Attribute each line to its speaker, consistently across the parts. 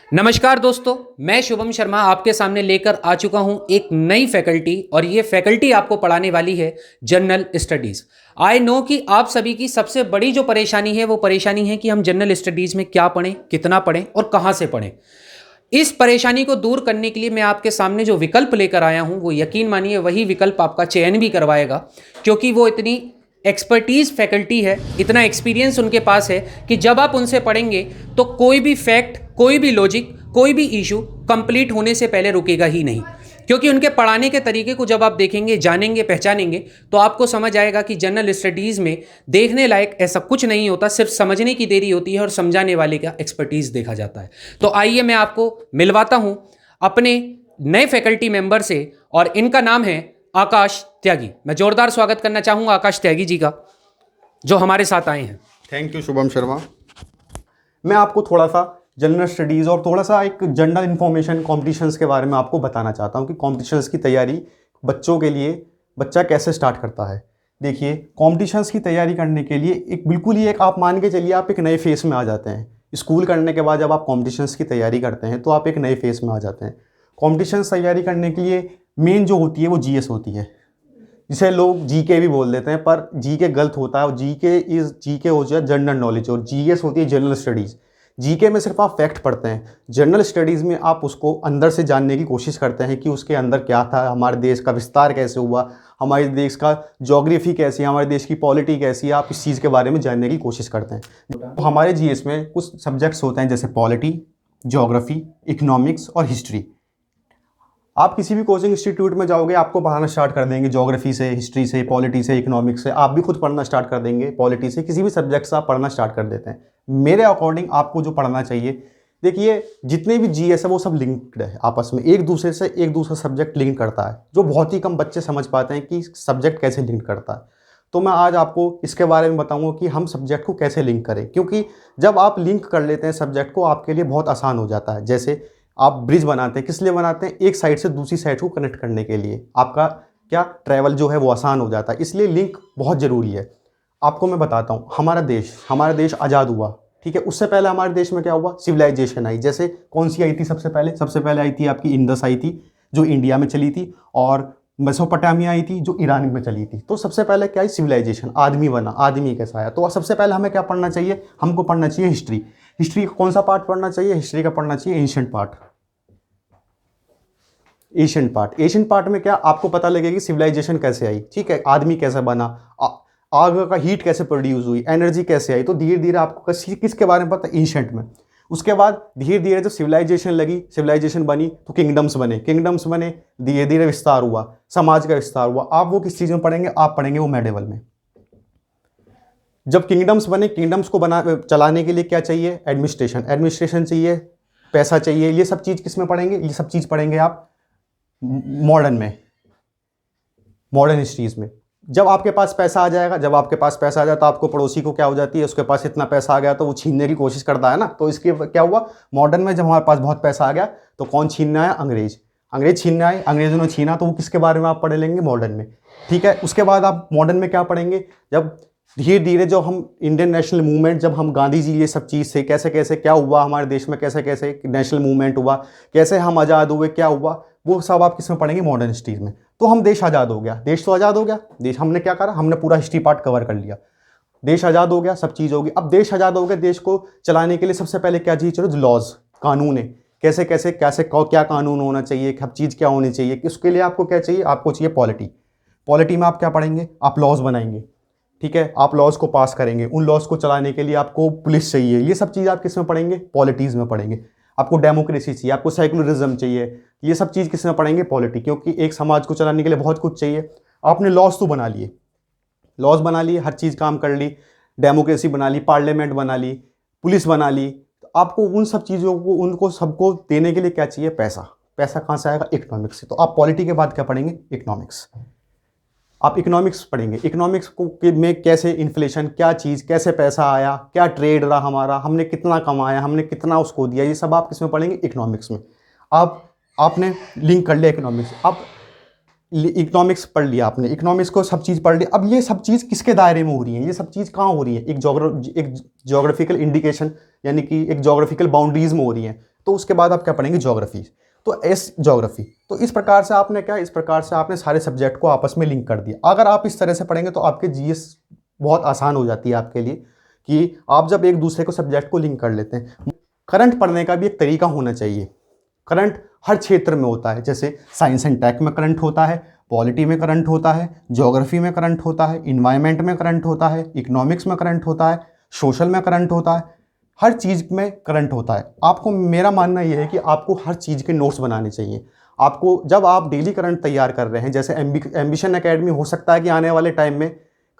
Speaker 1: नमस्कार दोस्तों, मैं शुभम शर्मा आपके सामने लेकर आ चुका हूं एक नई फैकल्टी और ये फैकल्टी आपको पढ़ाने वाली है जनरल स्टडीज़। आई नो कि आप सभी की सबसे बड़ी जो परेशानी है वो परेशानी है कि हम जनरल स्टडीज़ में क्या पढ़ें, कितना पढ़ें और कहाँ से पढ़ें। इस परेशानी को दूर करने के लिए मैं आपके सामने जो विकल्प लेकर आया हूं वो यकीन मानिए वही विकल्प आपका चयन भी करवाएगा, क्योंकि वो इतनी एक्सपर्टीज़ फैकल्टी है, इतना एक्सपीरियंस उनके पास है कि जब आप उनसे पढ़ेंगे तो कोई भी फैक्ट, कोई भी लॉजिक, कोई भी इशू कंप्लीट होने से पहले रुकेगा ही नहीं। क्योंकि उनके पढ़ाने के तरीके को जब आप देखेंगे, जानेंगे, पहचानेंगे तो आपको समझ आएगा कि जनरल स्टडीज़ में देखने लायक ऐसा कुछ नहीं होता, सिर्फ समझने की देरी होती है और समझाने वाले का एक्सपर्टीज़ देखा जाता है। तो आइए मैं आपको मिलवाता हूँ अपने नए फैकल्टी मेंबर से, और इनका नाम है आकाश त्यागी। मैं जोरदार स्वागत करना चाहूँगा आकाश त्यागी जी का, जो हमारे साथ आए हैं।
Speaker 2: Thank you Shubham Sharma. मैं आपको थोड़ा सा जनरल स्टडीज़ और थोड़ा सा एक जनरल इन्फॉर्मेशन कॉम्पिटिशन्स के बारे में आपको बताना चाहता हूँ कि कॉम्पिटिशन्स की तैयारी बच्चों के लिए बच्चा कैसे स्टार्ट करता है। देखिए, कॉम्पिटिशन्स की तैयारी करने के लिए एक बिल्कुल ही एक आप मान के चलिए आप एक नए फेस में आ जाते हैं। स्कूल करने के बाद जब आप कॉम्पिटिशन्स की तैयारी करते हैं तो आप एक नए फेस में आ जाते हैं। कॉम्पिटिशन्स तैयारी करने के लिए मेन जो होती है वो जीएस होती है, जिसे लोग जीके भी बोल देते हैं, पर जीके गलत होता है। और जीके हो जाए जनरल नॉलेज, और जीएस होती है जनरल स्टडीज़। जीके में सिर्फ आप फैक्ट पढ़ते हैं, जनरल स्टडीज़ में आप उसको अंदर से जानने की कोशिश करते हैं कि उसके अंदर क्या था, हमारे देश का विस्तार कैसे हुआ, हमारे देश का ज्योग्राफी कैसी है, हमारे देश की पॉलिटी कैसी है, आप इस चीज़ के बारे में जानने की कोशिश करते हैं। तो हमारे जीएस में कुछ सब्जेक्ट्स होते हैं जैसे पॉलिटी, ज्योग्राफी, इकोनॉमिक्स और हिस्ट्री। आप किसी भी कोचिंग इंस्टीट्यूट में जाओगे, आपको पढ़ाना स्टार्ट कर देंगे ज्योग्राफी से, हिस्ट्री से, पॉलिटी से, इकोनॉमिक्स से। आप भी खुद पढ़ना स्टार्ट कर देंगे पॉलिटी से, किसी भी सब्जेक्ट से आप पढ़ना स्टार्ट कर देते हैं। मेरे अकॉर्डिंग आपको जो पढ़ना चाहिए, देखिए जितने भी जीएस है वो सब लिंक्ड है आपस में, एक दूसरे से एक दूसरा सब्जेक्ट लिंक करता है, जो बहुत ही कम बच्चे समझ पाते हैं कि सब्जेक्ट कैसे लिंक करता है। तो मैं आज आपको इसके बारे में बताऊंगा कि हम सब्जेक्ट को कैसे लिंक करें, क्योंकि जब आप लिंक कर लेते हैं सब्जेक्ट को, आपके लिए बहुत आसान हो जाता है। जैसे आप ब्रिज बनाते हैं, किस लिए बनाते हैं? एक साइड से दूसरी साइड को कनेक्ट करने के लिए। आपका क्या ट्रैवल जो है वो आसान हो जाता है, इसलिए लिंक बहुत ज़रूरी है। आपको मैं बताता हूँ, हमारा देश आज़ाद हुआ, ठीक है। उससे पहले हमारे देश में क्या हुआ? सिविलाइजेशन आई। जैसे कौन सी आई थी सबसे पहले आई थी आपकी इंडस आई थी, जो इंडिया में चली थी, और मेसोपोटामिया आई थी जो ईरान में चली थी। तो सबसे पहले क्या है? सिविलाइजेशन, आदमी बना, आदमी कैसा आया। तो सबसे पहले हमें क्या पढ़ना चाहिए? हमको पढ़ना चाहिए हिस्ट्री। हिस्ट्री का कौन सा पार्ट पढ़ना चाहिए? हिस्ट्री का पढ़ना चाहिए एंशिएंट पार्ट। एशियन पार्ट में क्या आपको पता लगेगा कि सिविलाइजेशन कैसे आई, ठीक है, आदमी कैसे बना, आग का हीट कैसे प्रोड्यूस हुई, एनर्जी कैसे आई। तो धीरे धीरे आपको किसके बारे में पता? एंशिएंट में। उसके बाद धीरे धीरे जब सिविलाइजेशन बनी तो किंगडम्स बने, धीरे धीरे विस्तार हुआ, समाज का विस्तार हुआ। आप वो किस चीज़ में पढ़ेंगे? आप पढ़ेंगे वो मेडिवल में। जब किंगडम्स बने, किंगडम्स को चलाने के लिए क्या चाहिए? एडमिनिस्ट्रेशन चाहिए, पैसा चाहिए। ये सब चीज़ किस में पढ़ेंगे? ये सब चीज़ पढ़ेंगे आप मॉडर्न हिस्ट्रीज में। जब आपके पास पैसा आ जाएगा, तो आपको पड़ोसी को क्या हो जाती है? उसके पास इतना पैसा आ गया तो वो छीनने की कोशिश करता है ना। तो इसके क्या हुआ? मॉडर्न में जब हमारे पास बहुत पैसा आ गया तो कौन छीनने आया? अंग्रेज छीनने आए। अंग्रेजों ने छीना, तो वो किसके बारे में आप पढ़ लेंगे? मॉडर्न में, ठीक है। उसके बाद आप मॉडर्न में क्या पढ़ेंगे? जब धीरे धीरे जो हम इंडियन नेशनल मूवमेंट, जब हम गांधी जी ये सब चीज़ से कैसे कैसे क्या हुआ हमारे देश में, कैसे कैसे नेशनल मूवमेंट हुआ, कैसे हम आज़ाद हुए, क्या हुआ, वो सब आप किस में पढ़ेंगे? मॉडर्न हिस्ट्रीज में। तो हम देश आज़ाद हो गया, देश तो आज़ाद हो गया, देश हमने क्या करा? हमने पूरा हिस्ट्री पार्ट कवर कर लिया। देश आज़ाद हो गया, सब चीज़ होगी। अब देश आज़ाद हो गया, देश को चलाने के लिए सबसे पहले क्या चीज़ चाहिए? लॉज, कानून है। कैसे कैसे कैसे क्या कानून होना चाहिए, सब चीज़ क्या होनी चाहिए। उसके लिए आपको क्या चाहिए? आपको चाहिए पॉलिटी में आप क्या पढ़ेंगे? आप लॉज बनाएंगे, ठीक है। आप लॉज को पास करेंगे, उन लॉज को चलाने के लिए आपको पुलिस चाहिए। ये सब चीज़ आप किस में पढ़ेंगे? पॉलिटीज़ में पढ़ेंगे। आपको डेमोक्रेसी चाहिए, आपको सेकुलरिज्म चाहिए, ये सब चीज़ किस में पढ़ेंगे? पॉलिटी। क्योंकि एक समाज को चलाने के लिए बहुत कुछ चाहिए। आपने लॉज तो बना लिए, हर चीज़ काम कर ली, डेमोक्रेसी बना ली, पार्लियामेंट बना ली, पुलिस बना ली। तो आपको उन सब चीज़ों को, उनको सबको देने के लिए क्या चाहिए? पैसा कहाँ से आएगा? इकोनॉमिक्स से। तो आप पॉलिटी के बाद क्या पढ़ेंगे? इकोनॉमिक्स। आप इकोनॉमिक्स पढ़ेंगे। इकोनॉमिक्स को में कैसे इन्फ्लेशन, क्या चीज़, कैसे पैसा आया, क्या ट्रेड रहा हमारा, हमने कितना कमाया, हमने कितना उसको दिया, ये सब आप किस में पढ़ेंगे? इकोनॉमिक्स में। आपने लिंक कर लिया इकोनॉमिक्स। अब इकोनॉमिक्स पढ़ लिया आपने, इकोनॉमिक्स को सब चीज़ पढ़ ली। अब ये सब चीज़ किसके दायरे में हो रही है? ये सब चीज़ कहाँ हो रही है? एक जोग्राफिकल इंडिकेशन, यानी कि एक जोग्राफिकल बाउंड्रीज में हो रही है। तो उसके बाद आप क्या पढ़ेंगे, ज्योग्राफी, तो ज्योग्राफी। तो इस प्रकार से आपने इस प्रकार से आपने सारे सब्जेक्ट को आपस में लिंक कर दिया। अगर आप इस तरह से पढ़ेंगे तो आपके जीएस बहुत आसान हो जाती है आपके लिए, कि आप जब एक दूसरे को सब्जेक्ट को लिंक कर लेते हैं। करंट पढ़ने का भी एक तरीका होना चाहिए। करंट हर क्षेत्र में होता है, जैसे साइंस एंड टेक में करंट होता है, पॉलिटी में करंट होता है, ज्योग्राफी में करंट होता है, इन्वायरमेंट में करंट होता है, इकोनॉमिक्स में करंट होता है, सोशल में करंट होता है, हर चीज़ में करंट होता है। आपको, मेरा मानना यह है कि आपको हर चीज़ के नोट्स बनाने चाहिए। आपको जब आप डेली करंट तैयार कर रहे हैं, जैसे एम्बिशन एकेडमी हो सकता है कि आने वाले टाइम में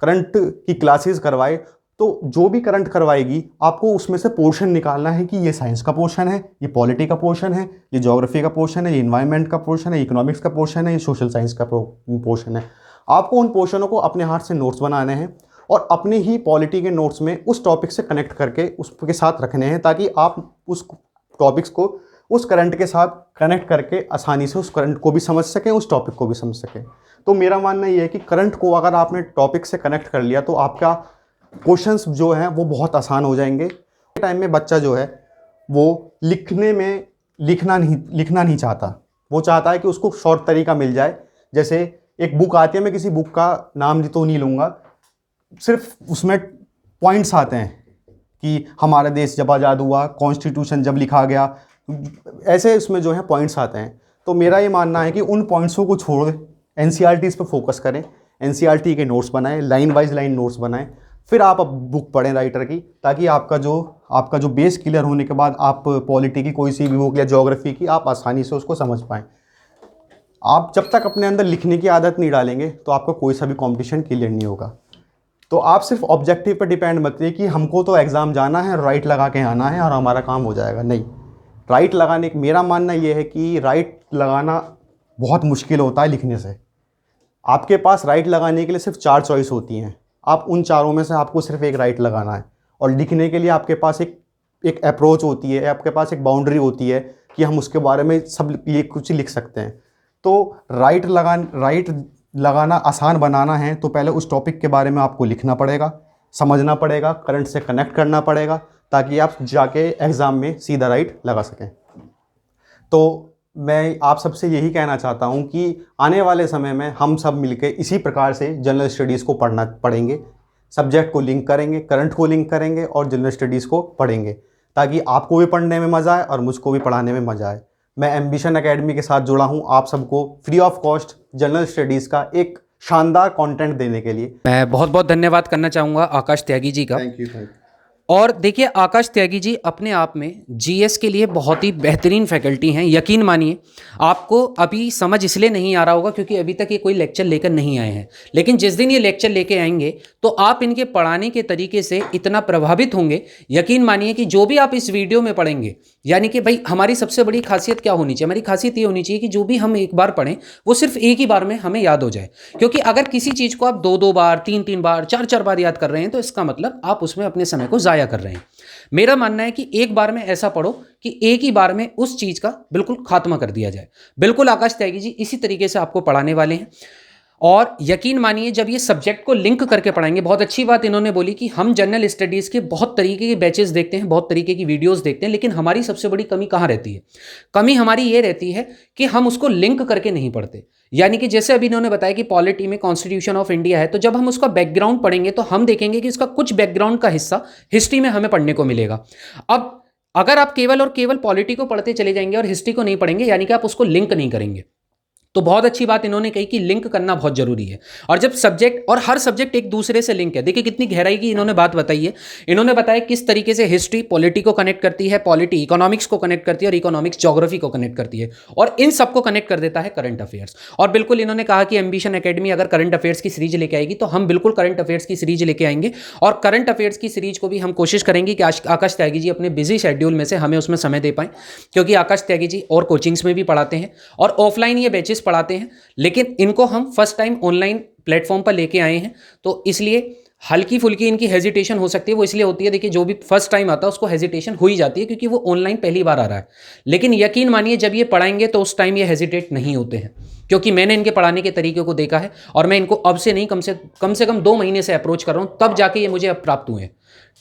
Speaker 2: करंट की क्लासेस करवाए, तो जो भी करंट करवाएगी आपको उसमें से पोर्शन निकालना है कि ये साइंस का पोर्शन है, ये पॉलिटी का पोर्शन है, ये ज्योग्राफी का पोर्शन है, ये इन्वायरमेंट का पोर्शन है, इकोनॉमिक्स का पोर्शन है, ये सोशल साइंस का पोर्शन है। आपको उन पोर्शनों को अपने हाथ से नोट्स बनाने हैं और अपने ही पॉलिटी के नोट्स में उस टॉपिक से कनेक्ट करके उसके साथ रखने हैं, ताकि आप उस टॉपिक्स को उस करंट के साथ कनेक्ट करके आसानी से उस करंट को भी समझ सकें, उस टॉपिक को भी समझ सकें। तो मेरा मानना ये है कि करंट को अगर आपने टॉपिक से कनेक्ट कर लिया तो आपका क्वेश्चंस जो हैं वो बहुत आसान हो जाएंगे। टाइम में बच्चा जो है वो लिखना नहीं चाहता, वो चाहता है कि उसको शॉर्ट तरीका मिल जाए। जैसे एक बुक आती है, मैं किसी बुक का नाम तो नहीं लूँगा, सिर्फ उसमें पॉइंट्स आते हैं कि हमारा देश जब आज़ाद हुआ, कॉन्स्टिट्यूशन जब लिखा गया, ऐसे उसमें जो है पॉइंट्स आते हैं। तो मेरा ये मानना है कि उन पॉइंट्सों को छोड़ एनसीईआरटीज़ पे फोकस करें, एनसीईआरटी के नोट्स बनाएं, लाइन वाइज लाइन नोट्स बनाएं, फिर आप अब बुक पढ़ें राइटर की, ताकि आपका जो बेस क्लियर होने के बाद आप पॉलिटी की कोई सी भी बुक या ज्योग्राफी की आप आसानी से उसको समझ पाएँ। आप जब तक अपने अंदर लिखने की आदत नहीं डालेंगे तो आपका कोई सा भी कॉम्पिटिशन क्लियर नहीं होगा। तो आप सिर्फ ऑब्जेक्टिव पर डिपेंड मत रहिए कि हमको तो एग्ज़ाम जाना है, राइट लगा के आना है और हमारा काम हो जाएगा। नहीं, राइट लगाने, मेरा मानना ये है कि राइट लगाना बहुत मुश्किल होता है लिखने से। आपके पास राइट लगाने के लिए सिर्फ 4 चॉइस होती हैं, आप उन चारों में से आपको सिर्फ एक राइट लगाना है। और लिखने के लिए आपके पास एक अप्रोच होती है, आपके पास एक बाउंड्री होती है कि हम उसके बारे में सब ये कुछ लिख सकते हैं। तो राइट लगाना आसान बनाना है तो पहले उस टॉपिक के बारे में आपको लिखना पड़ेगा, समझना पड़ेगा, करंट से कनेक्ट करना पड़ेगा, ताकि आप जाके एग्ज़ाम में सीधा राइट लगा सकें। तो मैं आप सबसे यही कहना चाहता हूँ कि आने वाले समय में हम सब मिलकर इसी प्रकार से जनरल स्टडीज़ को पढ़ेंगे, सब्जेक्ट को लिंक करेंगे, करंट को लिंक करेंगे और जनरल स्टडीज़ को पढ़ेंगे, ताकि आपको भी पढ़ने में मज़ा आए और मुझको भी पढ़ाने में मज़ा आए। मैं एम्बिशन एकेडमी के साथ जुड़ा हूँ आप सबको free of cost general studies का एक शानदार कंटेंट देने के लिए।
Speaker 1: मैं बहुत बहुत धन्यवाद करना चाहूँगा आकाश त्यागी जी का।
Speaker 2: Thank you.
Speaker 1: और देखिए, आकाश त्यागी जी अपने आप में जीएस के लिए बहुत ही बेहतरीन फैकल्टी हैं। यकीन मानिए, आपको अभी समझ इसलिए नहीं आ रहा होगा क्योंकि अभी तक ये कोई लेक्चर लेकर नहीं आए हैं, लेकिन जिस दिन ये लेक्चर लेके आएंगे तो आप इनके पढ़ाने के तरीके से इतना प्रभावित होंगे, यकीन मानिए कि जो भी आप इस वीडियो में पढ़ेंगे, यानी कि भाई हमारी सबसे बड़ी खासियत क्या होनी चाहिए, हमारी खासियत ये होनी चाहिए कि जो भी हम एक बार पढ़ें वो सिर्फ एक ही बार में हमें याद हो जाए। क्योंकि अगर किसी चीज़ को आप 2-2 बार, 3-3 बार, 4-4 बार याद कर रहे हैं तो इसका मतलब आप उसमें अपने समय को ज़ाया कर रहे हैं। मेरा मानना है कि एक बार में ऐसा पढ़ो कि एक ही बार में उस चीज़ का बिल्कुल खात्मा कर दिया जाए। बिल्कुल आकाश त्यागी जी इसी तरीके से आपको पढ़ाने वाले हैं। और यकीन मानिए, जब ये सब्जेक्ट को लिंक करके पढ़ाएंगे, बहुत अच्छी बात इन्होंने बोली कि हम जनरल स्टडीज़ के बहुत तरीके के बैचेस देखते हैं, बहुत तरीके की वीडियोस देखते हैं, लेकिन हमारी सबसे बड़ी कमी कहाँ रहती है? कमी हमारी ये रहती है कि हम उसको लिंक करके नहीं पढ़ते। यानी कि जैसे अभी इन्होंने बताया कि पॉलिटी में कॉन्स्टिट्यूशन ऑफ इंडिया है, तो जब हम उसका बैकग्राउंड पढ़ेंगे तो हम देखेंगे कि उसका कुछ बैकग्राउंड का हिस्सा हिस्ट्री में हमें पढ़ने को मिलेगा। अब अगर आप केवल और केवल पॉलिटी को पढ़ते चले जाएंगे और हिस्ट्री को नहीं पढ़ेंगे, यानी कि आप उसको लिंक नहीं करेंगे। तो बहुत अच्छी बात इन्होंने कही कि लिंक करना बहुत जरूरी है। और जब सब्जेक्ट और हर सब्जेक्ट एक दूसरे से लिंक है, देखिए कितनी गहराई की इन्होंने बात बताई है। इन्होंने बताया किस तरीके से हिस्ट्री पॉलिटी को कनेक्ट करती है, पॉलिटी इकोनॉमिक्स को कनेक्ट करती है और इकोनॉमिक्स ज्योग्राफी को कनेक्ट करती है, और इन सबको कनेक्ट कर देता है करंट अफेयर्स। और बिल्कुल इन्होंने कहा कि एम्बिशन एकेडमी अगर करंट अफेयर्स की सीरीज लेके आएगी तो हम बिल्कुल करंट अफेयर्स की सीरीज लेके आएंगे, और करंट अफेयर्स की सीरीज को भी हम कोशिश करेंगे कि आकाश त्यागी जी अपने बिजी शेड्यूल में से हमें उसमें समय दे पाएं, क्योंकि आकाश त्यागी जी और कोचिंग्स में भी पढ़ाते हैं और ऑफलाइन ये बैचेस पढ़ाते हैं, लेकिन इनको हम फर्स्ट टाइम ऑनलाइन प्लेटफॉर्म पर लेके आए हैं। तो इसलिए हल्की फुल्की इनकी हेजिटेशन हो सकती है, वो इसलिए होती है, देखिए जो भी फर्स्ट टाइम आता है उसको हेजिटेशन हो ही जाती है क्योंकि वो ऑनलाइन पहली बार आ रहा है, लेकिन यकीन मानिए जब ये पढ़ाएंगे तो उस टाइम ये हेजिटेट नहीं होते हैं। क्योंकि मैंने इनके पढ़ाने के तरीके को देखा है और मैं इनको अब से नहीं कम से कम 2 महीने से अप्रोच कर रहा हूं, तब जाके ये मुझे अब प्राप्त हुए हैं।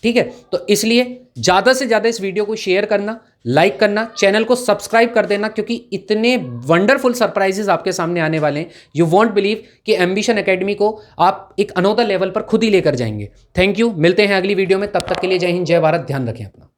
Speaker 1: ठीक है, तो इसलिए ज़्यादा से ज़्यादा इस वीडियो को शेयर करना, लाइक करना, चैनल को सब्सक्राइब कर देना, क्योंकि इतने वंडरफुल सरप्राइजेस आपके सामने आने वाले हैं। यू वॉन्ट बिलीव कि एम्बिशन एकेडमी को आप एक अनोदर लेवल पर खुद ही लेकर जाएंगे। थैंक यू, मिलते हैं अगली वीडियो में, तब तक के लिए जय हिंद, जय भारत, ध्यान रखें अपना।